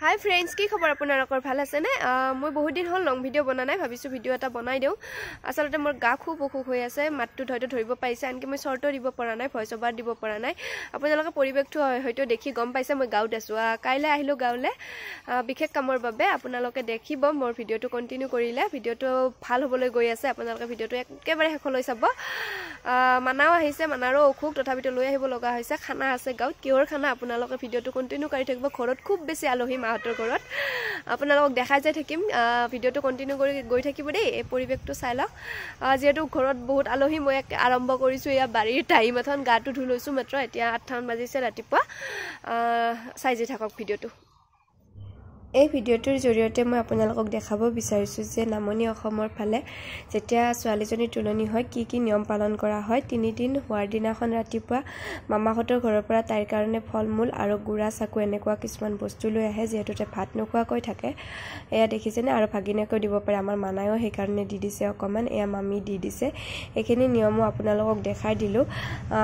Hi friends, কি খবৰ আপোনালোকৰ ভাল আছে নে? মই বহুত দিন হল লং ভিডিও বনা নাই, ভাবিছো ভিডিও এটা বনাই দেও। আসলতে মোৰ গা খুব অসুখ হৈ আছে, মাতটো হয়তো ধৰিব পাইছে, আনকি মই শৰ্টও দিব পৰা নাই, ভয়েস ওভাৰ দিব পৰা নাই। আপোনালোকে পৰিবেশটো হয়তো দেখি গম পাইছে মই গাঁৱত আছো। কাইলে আহিলো গাঁৱলে বিশেষ কামৰ বাবে। আপোনালোকে দেখিব মোৰ ভিডিওটো কন্টিনিউ কৰিলে ভিডিওটো ভাল হ'বলৈ গৈ আছে। আপোনালোকে ভিডিওটো একেবাৰে শেষলৈ চাব। মানাও আহিছে, মানাৰো অসুখ তথাপিতো লৈ আহিব লগা হৈছে। খানা আছে গাঁৱত, কিহৰ খানা আপোনালোকে ভিডিওটো কন্টিনিউ কৰি থাকিব। ঘৰত খুব বেছি আলহী মাহতৰ ঘৰত আপোনালোকক দেখাই যাই থাকিম। ভিডিওটো কন্টিনিউ কৰি গৈ থাকিব দেই। এই পৰিবেশটো চাই লওক। যেহেতু ঘৰত বহুত আলহী, মই আৰম্ভ কৰিছো ইয়া বাৰীৰ টাইম এখন গাটো ধুই লৈছো মাত্ৰ। এতিয়া 8টা বাজিছে ৰাতিপুৱা। চাই যাই থাকক ভিডিওটো। এই ভিডিওটোৰ জৰিয়তে মই আপোনালোকক দেখাব বিচাৰিছো যে নামনি অসমৰ ফালে যেতিয়া ছোৱালীজনীৰ তুলনি হয় কি কি নিয়ম পালন কৰা হয়। 3 দিন হোৱাৰ দিনাখন ৰাতিপুৱা মামাহঁতৰ ঘৰৰ পৰা তাইৰ কাৰণে ফল-মূল আৰু গুড়া চাকু এনেকুৱা কিছুমান বস্তু লৈ আহে, যিহেতু তাই ভাত নোখোৱাকৈ থাকে। এয়া দেখিছেনে, আৰু ভাগিনাকৈ দিব পাৰে। আমাৰ মানায়ও সেই কাৰণে দি দিছে অকমান, এয়া মামি দি দিছে। এইখিনি নিয়মো আপোনালোকক দেখাই দিলো।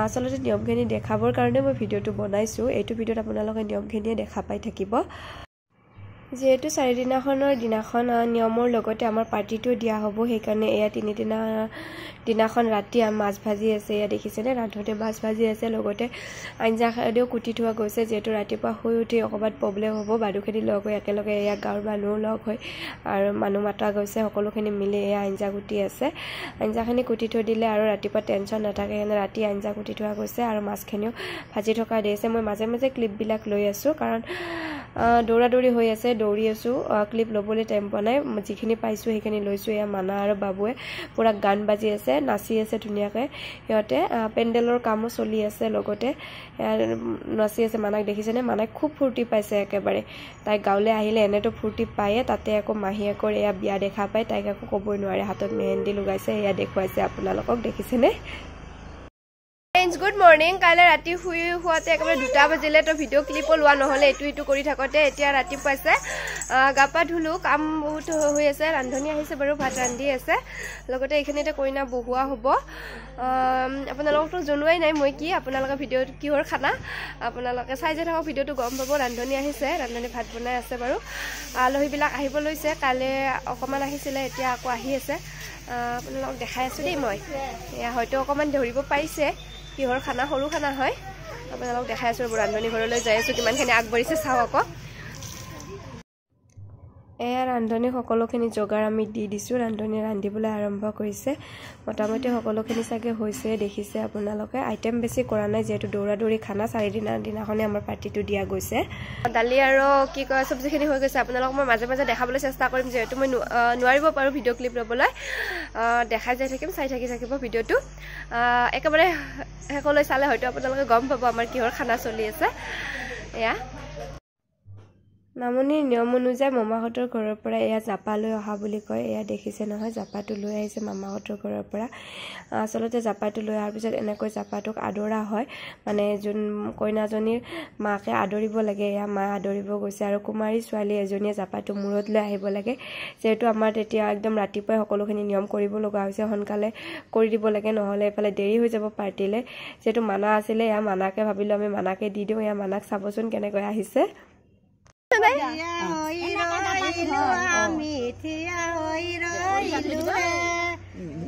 আসলতে নিয়মখিনি দেখাবৰ কাৰণে মই ভিডিওটো বনাইছো। এইটো ভিডিওত আপোনালোকে নিয়মখিনিয়ে দেখা পাই থাকিব। যেহেতু 4 দিনাখন নিয়মৰ লগতে আমাৰ পাৰ্টিটো দিয়া হ'ব, সেইকাৰণে এয়া 3 দিনাখন ৰাতি মাছ ভাজি আছে। এয়া দেখিছেনে, ৰান্ধতে মাছ ভাজি আছে, লগতে আঞ্জা খাদ্যও কুটি থোৱা গৈছে। যেহেতু ৰাতিপুৱা শুই উঠি অকণমান প্ৰব্লেম হ'ব, বাদুখিনি লগ হৈ একেলগে এয়া গাঁৱৰ মানুহ লগ হৈ আৰু মানুহ মাতা গৈছে, সকলোখিনি মিলি এয়া আঞ্জা কুটি আছে। আঞ্জাখিনি কুটি থৈ দিলে আৰু ৰাতিপুৱা টেনশ্যন নাথাকে, এনে ৰাতি আঞ্জা কুটি থোৱা গৈছে আৰু মাছখিনিও ভাজি থকা দিছে। মই মাজে মাজে ক্লিপবিলাক লৈ আছো, কাৰণ দৌৰা-দৌৰি হৈ আছে, দৌৰি আছো, ক্লিপ ল'বলৈ টাইম পোৱা নাই। যিখিনি পাইছো সেইখিনি লৈছো। এয়া মানা আৰু বাবুৱে পুৰা গান বাজি আছে, নাচি আছে ধুনীয়াকৈ। সিহঁতে পেণ্ডেলৰ কামো চলি আছে, লগতে নাচি আছে। মানাক দেখিছেনে, মানাক খুব ফূৰ্তি পাইছে একেবাৰে। তাই গাঁৱলৈ আহিলে এনেতো ফূৰ্তি পায়ে, তাতে আকৌ মাহীয়েকৰ এয়া বিয়া দেখা পাই তাইক আকৌ ক'বই নোৱাৰে। হাতত মেহেন্দি লগাইছে, এয়া দেখুৱাইছে আপোনালোকক, দেখিছেনে। Good morning. কাইলৈ ৰাতি শুই শুৱাতে একেবাৰে 2টা বাজিলে, তো ভিডিঅ' ক্লিপো লোৱা নহ'লে এইটো কৰি থাকোঁতে এতিয়া ৰাতিপুৱাইছে। গা পা ধুলো, কাম বহুত হৈ আছে। ৰান্ধনি আহিছে বাৰু, ভাত ৰান্ধি আছে, লগতে এইখিনিতে কইনা বহোৱা হ'ব। আপোনালোকতো জনোৱাই নাই মই কি, আপোনালোকে ভিডিঅ'টো কিহৰ খানা আপোনালোকে চাই যাই থাকক, ভিডিঅ'টো গম পাব। ৰান্ধনি আহিছে, ৰান্ধনি ভাত বনাই আছে বাৰু। আলহীবিলাক আহিব লৈছে, কাইলৈ অকণমান আহিছিলে, এতিয়া আকৌ আহি আছে। আপোনালোকক দেখাই আছোঁ দেই মই। এয়া হয়তো অকণমান ধৰিব পাৰিছে কিহৰ খানা, সৰু খানা হয়। আপোনালোকক দেখাই আছোঁ, ৰান্ধনি ঘৰলৈ যাই আছোঁ, কিমানখিনি আগবাঢ়িছে চাওঁ আকৌ। এয়া ৰান্ধনি সকলোখিনি যোগাৰ আমি দি দিছোঁ। ৰান্ধনি ৰান্ধিবলৈ আৰম্ভ কৰিছে। মোটামুটি সকলোখিনি চাগে হৈছে, দেখিছে আপোনালোকে। আইটেম বেছি কৰা নাই, যিহেতু দৌৰা-দৌৰি খানা। 4 দিনাখনে আমাৰ পাৰ্টিটো দিয়া গৈছে। দালি আৰু কি কয় চব্জিখিনি হৈ গৈছে। আপোনালোকক মই মাজে মাজে দেখাবলৈ চেষ্টা কৰিম, যিহেতু মই নোৱাৰিব পাৰোঁ ভিডিঅ' ক্লিপ ল'বলৈ। দেখাই যাই থাকিম, চাই থাকিব ভিডিঅ'টো। একেবাৰে শেষলৈ চালে হয়তো আপোনালোকে গম পাব আমাৰ কিহৰ খানা চলি আছে। এয়া নামনিৰ নিয়ম অনুযায়ী মামাহঁতৰ ঘৰৰ পৰা এয়া জাপা লৈ অহা বুলি কয়। এয়া দেখিছে নহয়, জাপাটো লৈ আহিছে মামাহঁতৰ ঘৰৰ পৰা। আচলতে জাপাটো লৈ অহাৰ পিছত এনেকৈ জাপাটোক আদৰা হয়, মানে যোন কইনাজনীৰ মাকে আদৰিব লাগে, এয়া মা আদৰিব গৈছে। আৰু কুমাৰী ছোৱালী এজনীয়ে জাপাটো মূৰত লৈ আহিব লাগে। যিহেতু আমাৰ তেতিয়া একদম ৰাতিপুৱাই সকলোখিনি নিয়ম কৰিব লগা হৈছে, সোনকালে কৰি দিব লাগে, নহ'লে এইফালে দেৰি হৈ যাব পাৰ্টিলৈ। যিহেতু মানা আছিলে, এয়া মানাকে ভাবিলোঁ আমি মানাকে দি দিওঁ। এয়া মানাক চাবচোন কেনেকৈ আহিছে।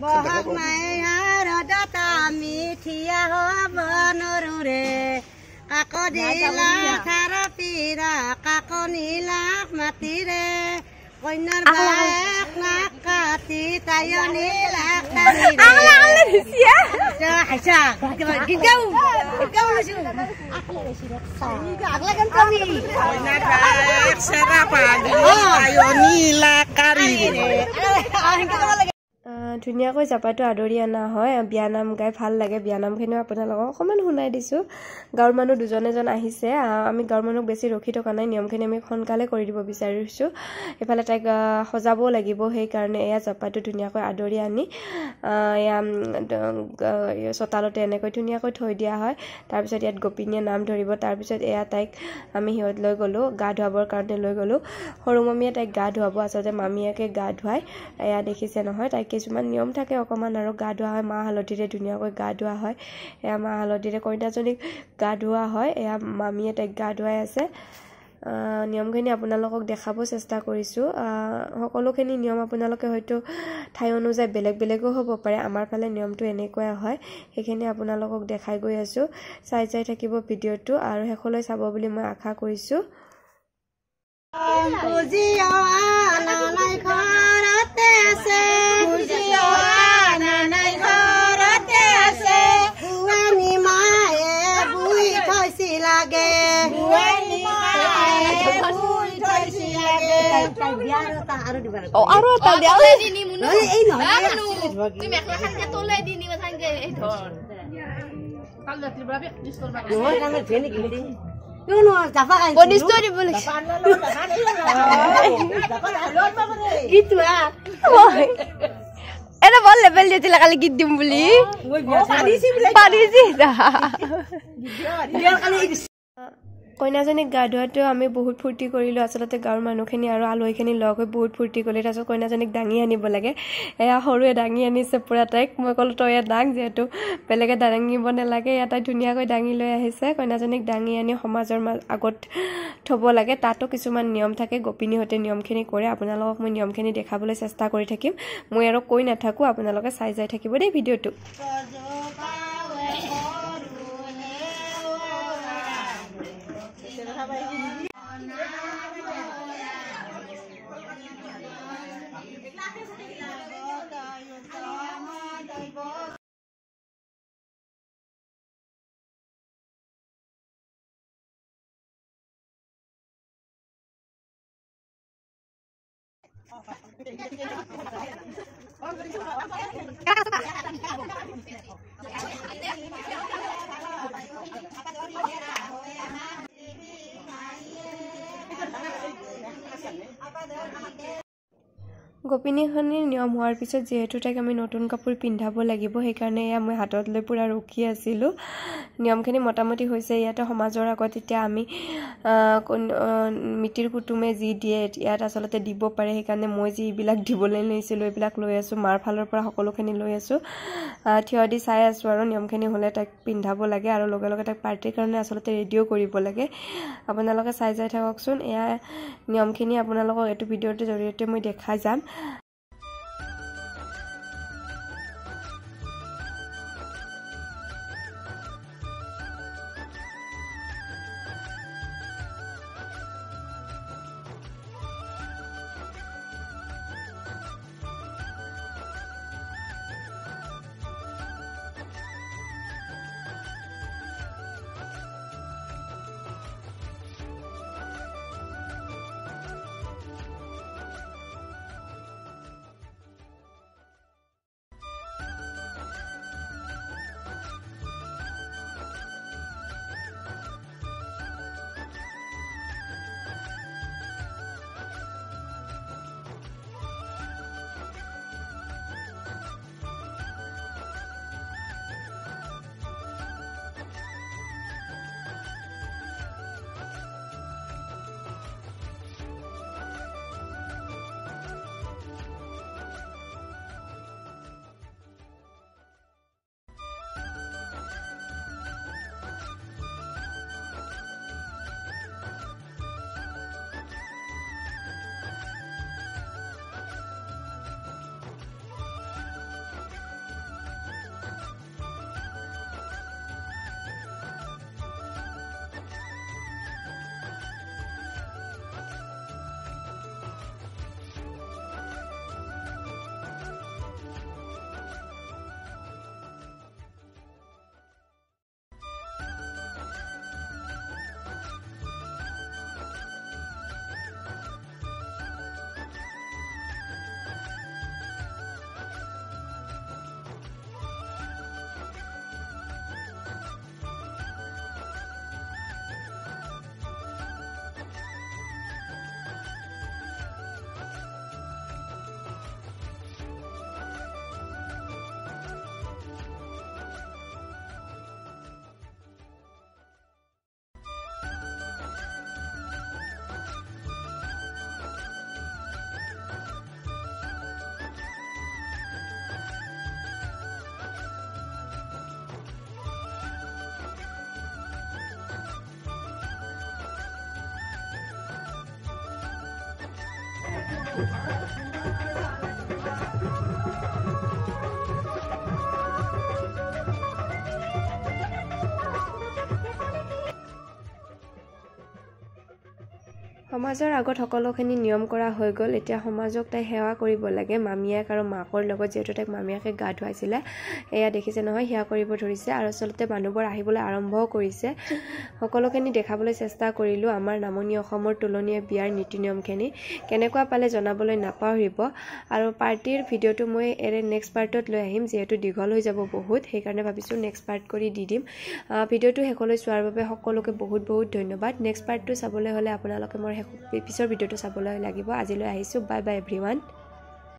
বহাগ মায়াৰ দতা মিঠিয়া হ'ব নৰুৰে, কাকো দিলা খাৰপীৰা, কাকো নীলাক মাতিৰে, কন্যাৰ বায়েক নাক কাটি তাইও নীলাক তাৰিৰে। ধুনীয়াকৈ জাপাটো আদৰি অনা হয়। বিয়ানাম গাই ভাল লাগে। বিয়ানামখিনিও আপোনালোকক অকণমান শুনাই দিছোঁ। গাঁৱৰ মানুহ 2জন এজন আহিছে। আমি গাঁৱৰ মানুহক বেছি ৰখি থকা নাই, নিয়মখিনি আমি সোনকালে কৰি দিব বিচাৰিছোঁ। এইফালে তাইক সজাবও লাগিব, সেইকাৰণে এয়া জাপাটো ধুনীয়াকৈ আদৰি আনি এয়া চোতালতে এনেকৈ ধুনীয়াকৈ থৈ দিয়া হয়। তাৰপিছত ইয়াত গোপিনীয়ে নাম ধৰিব। তাৰপিছত এয়া তাইক আমি সিহঁত লৈ গ'লোঁ, গা ধুৱাবৰ কাৰণে লৈ গ'লোঁ। সৰু মামীয়ে তাইক গা ধুৱাব, আচলতে মামীয়েকে গা ধুৱায়। এয়া দেখিছে নহয়, তাইক কিছুমান নিয়ম থাকে অকণমান, আৰু গা ধোৱা হয়। মাহ হালধিৰে ধুনীয়াকৈ গা ধোৱা হয়। এয়া মাহ হালধিৰে কইনাজনীক গা ধোৱা হয়। এয়া মামীয়ে তাইক গা ধুৱাই আছে। নিয়মখিনি আপোনালোকক দেখাব চেষ্টা কৰিছোঁ সকলোখিনি নিয়ম আপোনালোকে হয়তো ঠাই অনুযায়ী বেলেগ বেলেগো হ'ব পাৰে আমাৰ ফালে নিয়মটো এনেকুৱাই হয় সেইখিনি আপোনালোকক দেখাই গৈ আছোঁ চাই থাকিব ভিডিঅ'টো আৰু শেষলৈ চাব বুলি মই আশা কৰিছোঁ আৰু এটা দিয়া এটা বল লেভেল দিয়েছিল কালি গীত দিম বুলি কইনাজনীক গা ধোৱাটো আমি বহুত ফূৰ্তি কৰিলোঁ আচলতে গাঁৱৰ মানুহখিনি আৰু আলহীখিনি লগ হৈ বহুত ফূৰ্তি কৰিলে তাৰপিছত কইনাজনীক দাঙি আনিব লাগে এয়া সৰুৱে দাঙি আনিছে পুৰা তাইক মই ক'লোঁ তই ইয়াত দাং যিহেতু বেলেগে দাঙিব নালাগে ইয়াত তাই ধুনীয়াকৈ দাঙি লৈ আহিছে কইনাজনীক দাঙি আনি সমাজৰ আগত থ'ব লাগে তাতো কিছুমান নিয়ম থাকে গোপিনীহঁতে নিয়মখিনি কৰে আপোনালোকক মই নিয়মখিনি দেখাবলৈ চেষ্টা কৰি থাকিম মই আৰু কৈ নাথাকোঁ আপোনালোকে চাই যাই থাকিব দেই ভিডিঅ'টো গোপিনীখনিৰ নিয়ম হোৱাৰ পিছত যিহেতু তাইক আমি নতুন কাপোৰ পিন্ধাব লাগিব সেইকাৰণে এয়া মই হাতত লৈ পুৰা ৰখি আছিলোঁ নিয়মখিনি মোটামুটি হৈছে ইয়াতে সমাজৰ আগত এতিয়া আমি মিতিৰ কুটুমে যি দিয়ে ইয়াত আচলতে দিব পাৰে সেইকাৰণে মই যিবিলাক দিবলৈ লৈছিলোঁ এইবিলাক লৈ আছোঁ মাৰ ফালৰ পৰা সকলোখিনি লৈ আছোঁ থিয় দি চাই আছোঁ আৰু নিয়মখিনি হ'লে তাইক পিন্ধাব লাগে আৰু লগে লগে তাইক পাৰ্টিৰ কাৰণে আচলতে ৰেডিঅ' কৰিব লাগে আপোনালোকে চাই যাই থাককচোন এয়া নিয়মখিনি আপোনালোকক এইটো ভিডিঅ'টোৰ জৰিয়তে মই দেখাই যাম সমাজৰ আগত সকলোখিনি নিয়ম কৰা হৈ গ'ল। এতিয়া সমাজক তাই সেৱা কৰিব লাগে মামীয়েক আৰু মাকৰ লগত, যিহেতু তাইক মামীয়েকে গা ধুৱাইছিলে। এয়া দেখিছে নহয়, সেৱা কৰিব ধৰিছে আৰু আচলতে মানুহবোৰ আহিবলৈ আৰম্ভও কৰিছে। সকলোখিনি দেখাবলৈ চেষ্টা কৰিলোঁ আমাৰ নামনি অসমৰ তুলনীয়া বিয়াৰ নীতি নিয়মখিনি। কেনেকুৱা পালে জনাবলৈ নাপাহৰিব। আৰু পাৰ্টিৰ ভিডিঅ'টো মই নেক্সট পাৰ্টত লৈ আহিম, যিহেতু দীঘল হৈ যাব বহুত, সেইকাৰণে ভাবিছোঁ নেক্সট পাৰ্ট কৰি দি দিম। ভিডিঅ'টো শেষলৈ চোৱাৰ বাবে সকলোকে বহুত বহুত ধন্যবাদ। নেক্সট পাৰ্টটো চাবলৈ হ'লে আপোনালোকে মোৰ পিছৰ ভিডিঅ'টো চাবলৈ লাগিব। আজিলৈ আহিছোঁ, বাই বাই এভৰিৱান।